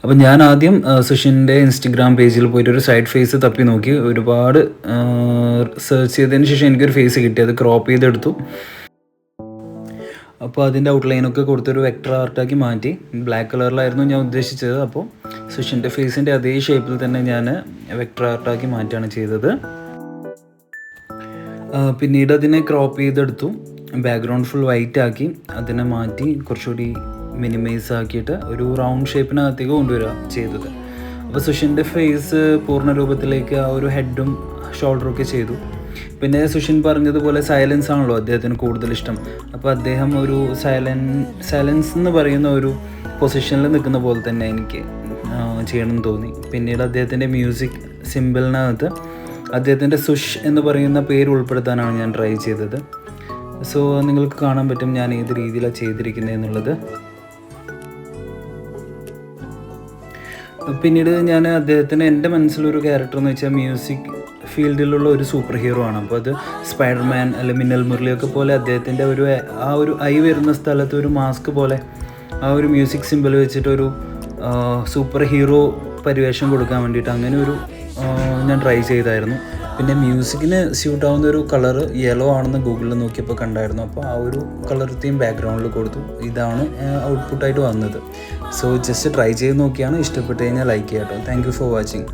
അപ്പോൾ ഞാൻ ആദ്യം സുഷിൻ്റെ ഇൻസ്റ്റഗ്രാം പേജിൽ പോയിട്ട് ഒരു സൈഡ് ഫേസ് തപ്പി നോക്കി. ഒരുപാട് സെർച്ച് ചെയ്തതിന് ശേഷം എനിക്കൊരു ഫേസ് കിട്ടി. അത് ക്രോപ്പ് ചെയ്തെടുത്തു. അപ്പോൾ അതിൻ്റെ ഔട്ട്ലൈനൊക്കെ കൊടുത്തൊരു വെക്ടർ ആർട്ടാക്കി മാറ്റി. ബ്ലാക്ക് കളറിലായിരുന്നു ഞാൻ ഉദ്ദേശിച്ചത്. അപ്പോൾ സുഷിൻ്റെ ഫേസിൻ്റെ അതേ ഷേപ്പിൽ തന്നെ ഞാൻ വെക്ടർ ആർട്ടാക്കി മാറ്റുകയാണ് ചെയ്തത്. പിന്നീട് അതിനെ ക്രോപ്പ് ചെയ്തെടുത്തു. ബാക്ക്ഗ്രൗണ്ട് ഫുൾ വൈറ്റ് ആക്കി അതിനെ മാറ്റി കുറച്ചുകൂടി മിനിമൈസ് ആക്കിയിട്ട് ഒരു റൗണ്ട് ഷേപ്പിനകത്തേക്ക് കൊണ്ടുവരിക ചെയ്തത്. അപ്പോൾ സുഷിൻ്റെ ഫേസ് പൂർണ്ണ രൂപത്തിലേക്ക് ആ ഒരു ഹെഡും ഷോൾഡറും ഒക്കെ ചെയ്തു. പിന്നെ സുഷിൻ പറഞ്ഞതുപോലെ സൈലൻസ് ആണല്ലോ അദ്ദേഹത്തിന് കൂടുതൽ ഇഷ്ടം. അപ്പോൾ അദ്ദേഹം ഒരു സൈലൻസ് എന്ന് പറയുന്ന ഒരു പൊസിഷനിൽ നിൽക്കുന്ന പോലെ തന്നെ എനിക്ക് ചെയ്യണമെന്ന് തോന്നി. പിന്നീട് അദ്ദേഹത്തിൻ്റെ മ്യൂസിക് സിമ്പിളിനകത്ത് അദ്ദേഹത്തിൻ്റെ സുഷ് എന്ന് പറയുന്ന പേര് ഉൾപ്പെടുത്താനാണ് ഞാൻ ട്രൈ ചെയ്തത്. സോ നിങ്ങൾക്ക് കാണാൻ പറ്റും ഞാൻ ഏത് രീതിയിലാണ് ചെയ്തിരിക്കുന്നത് എന്നുള്ളത്. പിന്നീട് ഞാൻ അദ്ദേഹത്തിന് എൻ്റെ മനസ്സിലൊരു ക്യാരക്ടർ എന്ന് വെച്ചാൽ മ്യൂസിക് ഫീൽഡിലുള്ള ഒരു സൂപ്പർ ഹീറോ ആണ്. അപ്പോൾ അത് സ്പൈഡർമാൻ അല്ലെ മിന്നൽ മുരളിയൊക്കെ പോലെ അദ്ദേഹത്തിൻ്റെ ആ ഒരു ഐ വരുന്ന സ്ഥലത്ത് ഒരു മാസ്ക് പോലെ ആ ഒരു മ്യൂസിക് സിമ്പിൾ വെച്ചിട്ടൊരു സൂപ്പർ ഹീറോ പരിവേഷം കൊടുക്കാൻ വേണ്ടിയിട്ട് അങ്ങനെ ഒരു ഞാൻ ട്രൈ ചെയ്തായിരുന്നു. പിന്നെ മ്യൂസിക്കിന് സ്യൂട്ടാവുന്ന ഒരു കളർ യെല്ലോ ആണെന്ന് ഗൂഗിളിൽ നോക്കിയപ്പോൾ കണ്ടായിരുന്നു. അപ്പോൾ ആ ഒരു കളർ തീം ബാക്ക്ഗ്രൗണ്ടിൽ കൊടുത്തു. ഇതാണ് ഔട്ട്പുട്ടായിട്ട് വന്നത്. സോ ജസ്റ്റ് ട്രൈ ചെയ്ത് നോക്കിയാണ്. ഇഷ്ടപ്പെട്ട് കഴിഞ്ഞാൽ ലൈക്ക് ചെയ്യാം കേട്ടോ. Thank you for watching.